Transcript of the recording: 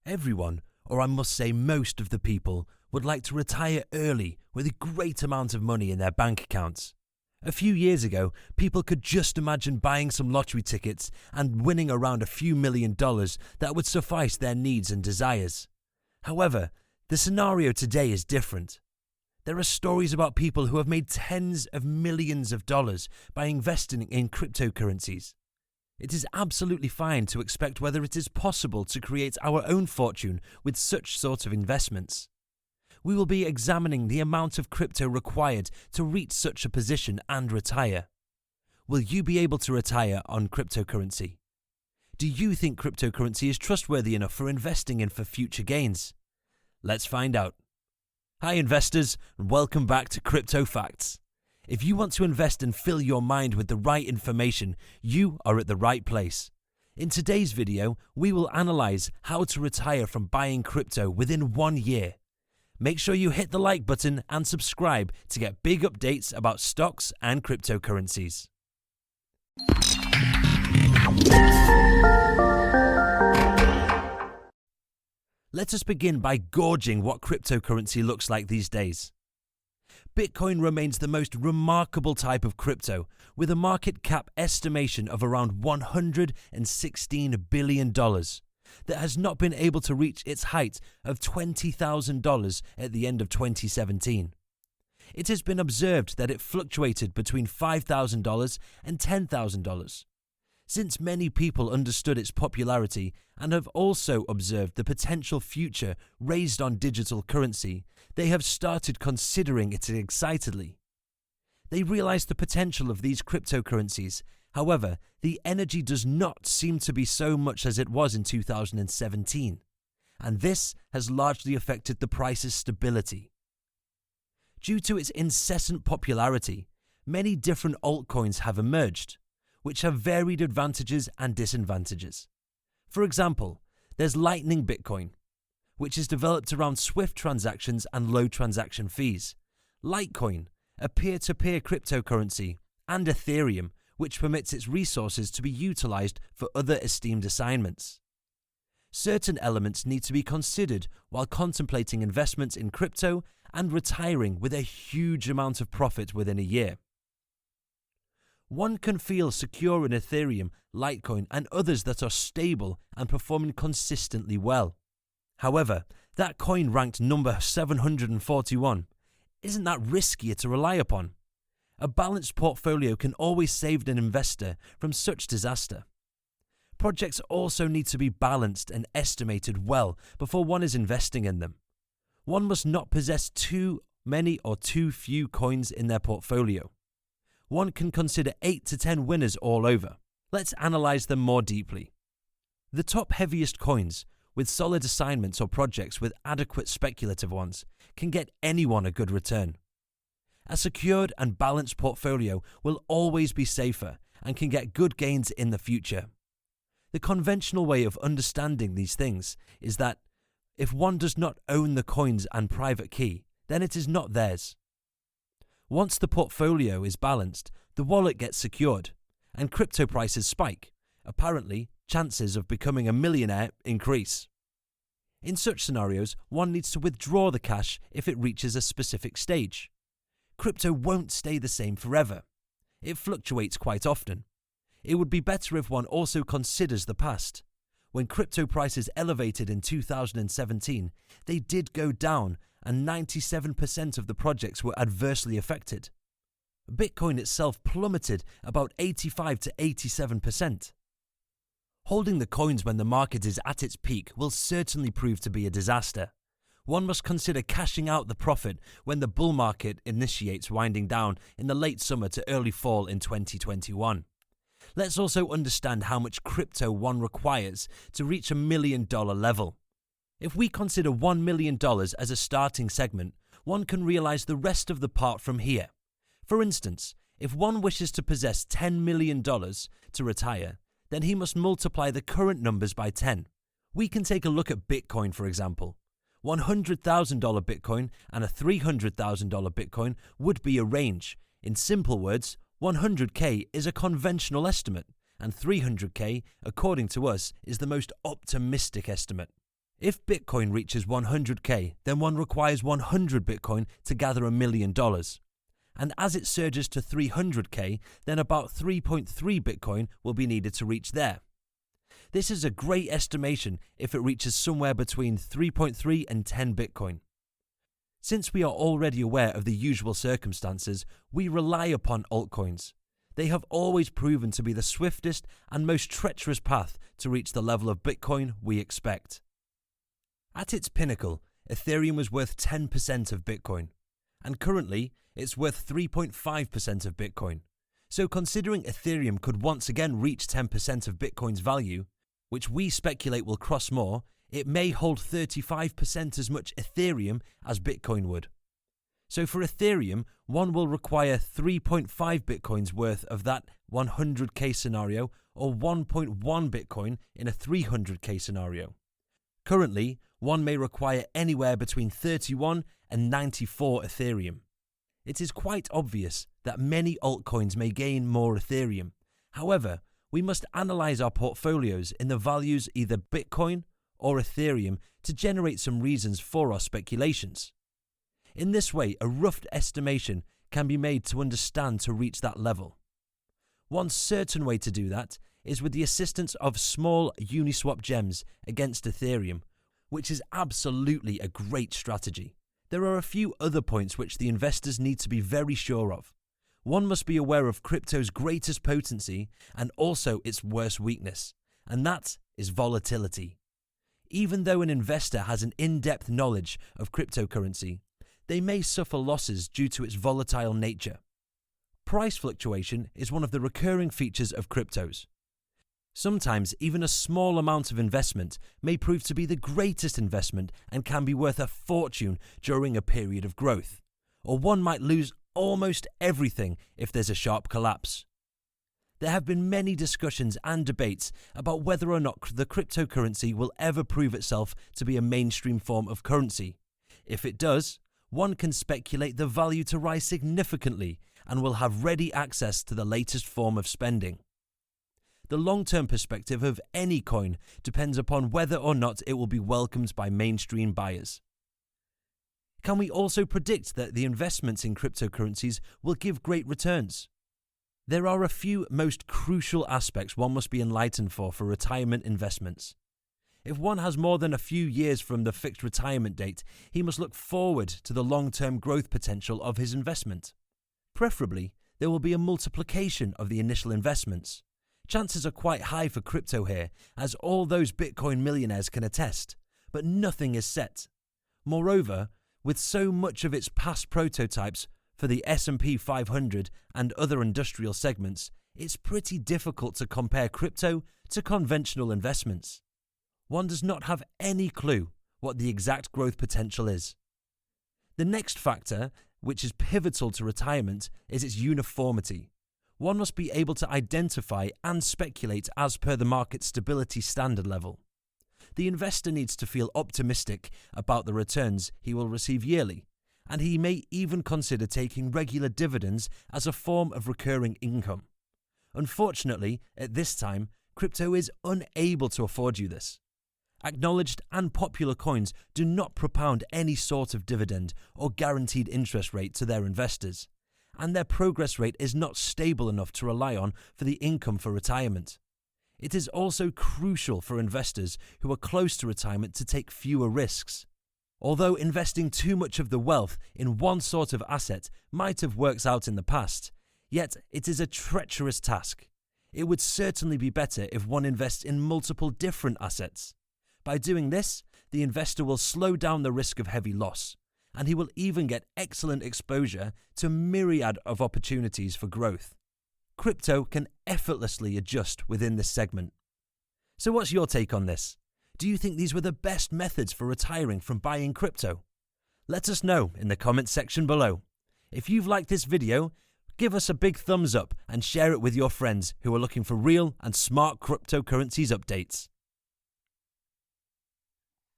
Everyone, or I must say most of the people, would like to retire early with a great amount of money in their bank accounts. A few years ago, people could just imagine buying some lottery tickets and winning around a few $1,000,000 that would suffice their needs and desires. However, the scenario today is different. There are stories about people who have made tens of millions of dollars by investing in cryptocurrencies. It is absolutely fine to expect whether it is possible to create our own fortune with such sort of investments. We will be examining the amount of crypto required to reach such a position and retire. Will you be able to retire on cryptocurrency? Do you think cryptocurrency is trustworthy enough for investing in for future gains? Let's find out. Hi investors, and welcome back to Crypto Facts. If you want to invest and fill your mind with the right information, you are at the right place. In today's video, we will analyze how to retire from buying crypto within 1 year. Make sure you hit the like button and subscribe to get big updates about stocks and cryptocurrencies. Let us begin by gauging what cryptocurrency looks like these days. Bitcoin remains the most remarkable type of crypto, with a market cap estimation of around $116 billion. That has not been able to reach its height of $20,000 at the end of 2017. It has been observed that it fluctuated between $5,000 and $10,000. Since many people understood its popularity and have also observed the potential future raised on digital currency, they have started considering it excitedly. They realize the potential of these cryptocurrencies. However, the energy does not seem to be so much as it was in 2017, and this has largely affected the price's stability. Due to its incessant popularity, many different altcoins have emerged, which have varied advantages and disadvantages. For example, there's Lightning Bitcoin, which is developed around swift transactions and low transaction fees, Litecoin, a peer-to-peer cryptocurrency, and Ethereum, which permits its resources to be utilized for other esteemed assignments. Certain elements need to be considered while contemplating investments in crypto and retiring with a huge amount of profit within a year. One can feel secure in Ethereum, Litecoin, and others that are stable and performing consistently well. However, that coin ranked number 741. Isn't that riskier to rely upon? A balanced portfolio can always save an investor from such disaster. Projects also need to be balanced and estimated well before one is investing in them. One must not possess too many or too few coins in their portfolio. One can consider 8 to 10 winners all over. Let's analyze them more deeply. The top heaviest coins, with solid assignments or projects with adequate speculative ones, can get anyone a good return. A secured and balanced portfolio will always be safer and can get good gains in the future. The conventional way of understanding these things is that if one does not own the coins and private key, then it is not theirs. Once the portfolio is balanced, the wallet gets secured, and crypto prices spike. Apparently, chances of becoming a millionaire increase. In such scenarios, one needs to withdraw the cash if it reaches a specific stage. Crypto won't stay the same forever. It fluctuates quite often. It would be better if one also considers the past. When crypto prices elevated in 2017, they did go down, and 97% of the projects were adversely affected. Bitcoin itself plummeted about 85 to 87%. Holding the coins when the market is at its peak will certainly prove to be a disaster. One must consider cashing out the profit when the bull market initiates winding down in the late summer to early fall in 2021. Let's also understand how much crypto one requires to reach $1 million level. If we consider $1 million as a starting segment, one can realize the rest of the part from here. For instance, if one wishes to possess $10 million to retire, then he must multiply the current numbers by 10. We can take a look at Bitcoin, for example. $100,000 Bitcoin and a $300,000 Bitcoin would be a range. In simple words, 100k is a conventional estimate, and 300k, according to us, is the most optimistic estimate. If Bitcoin reaches 100k, then one requires 100 Bitcoin to gather $1 million. And as it surges to 300k, then about 3.3 Bitcoin will be needed to reach there. This is a great estimation if it reaches somewhere between 3.3 and 10 Bitcoin. Since we are already aware of the usual circumstances, we rely upon altcoins. They have always proven to be the swiftest and most treacherous path to reach the level of Bitcoin we expect. At its pinnacle, Ethereum was worth 10% of Bitcoin, and currently it's worth 3.5% of Bitcoin. So considering Ethereum could once again reach 10% of Bitcoin's value, which we speculate will cross more, it may hold 35% as much Ethereum as Bitcoin would. So for Ethereum, one will require 3.5 Bitcoins worth of that 100k scenario or 1.1 Bitcoin in a 300k scenario. Currently, one may require anywhere between 31 and 94 Ethereum. It is quite obvious that many altcoins may gain more Ethereum. However, we must analyze our portfolios in the values either Bitcoin or Ethereum to generate some reasons for our speculations. In this way, a rough estimation can be made to understand to reach that level. One certain way to do that is with the assistance of small Uniswap gems against Ethereum, which is absolutely a great strategy. There are a few other points which the investors need to be very sure of. One must be aware of crypto's greatest potency and also its worst weakness, and that is volatility. Even though an investor has an in-depth knowledge of cryptocurrency, they may suffer losses due to its volatile nature. Price fluctuation is one of the recurring features of cryptos. Sometimes even a small amount of investment may prove to be the greatest investment and can be worth a fortune during a period of growth, or one might lose almost everything if there's a sharp collapse. There have been many discussions and debates about whether or not the cryptocurrency will ever prove itself to be a mainstream form of currency. If it does, one can speculate the value to rise significantly and will have ready access to the latest form of spending. The long-term perspective of any coin depends upon whether or not it will be welcomed by mainstream buyers. Can we also predict that the investments in cryptocurrencies will give great returns? There are a few most crucial aspects one must be enlightened for retirement investments. If one has more than a few years from the fixed retirement date, he must look forward to the long-term growth potential of his investment. Preferably, there will be a multiplication of the initial investments. Chances are quite high for crypto here, as all those Bitcoin millionaires can attest, but nothing is set. Moreover, with so much of its past prototypes for the S&P 500 and other industrial segments, it's pretty difficult to compare crypto to conventional investments. One does not have any clue what the exact growth potential is. The next factor, which is pivotal to retirement, is its uniformity. One must be able to identify and speculate as per the market stability standard level. The investor needs to feel optimistic about the returns he will receive yearly, and he may even consider taking regular dividends as a form of recurring income. Unfortunately, at this time, crypto is unable to afford you this. Acknowledged and popular coins do not propound any sort of dividend or guaranteed interest rate to their investors, and their progress rate is not stable enough to rely on for the income for retirement. It is also crucial for investors who are close to retirement to take fewer risks. Although investing too much of the wealth in one sort of asset might have worked out in the past, yet it is a treacherous task. It would certainly be better if one invests in multiple different assets. By doing this, the investor will slow down the risk of heavy loss, and he will even get excellent exposure to a myriad of opportunities for growth. Crypto can effortlessly adjust within this segment. So what's your take on this? Do you think these were the best methods for retiring from buying crypto? Let us know in the comments section below. If you've liked this video, give us a big thumbs up and share it with your friends who are looking for real and smart cryptocurrencies updates.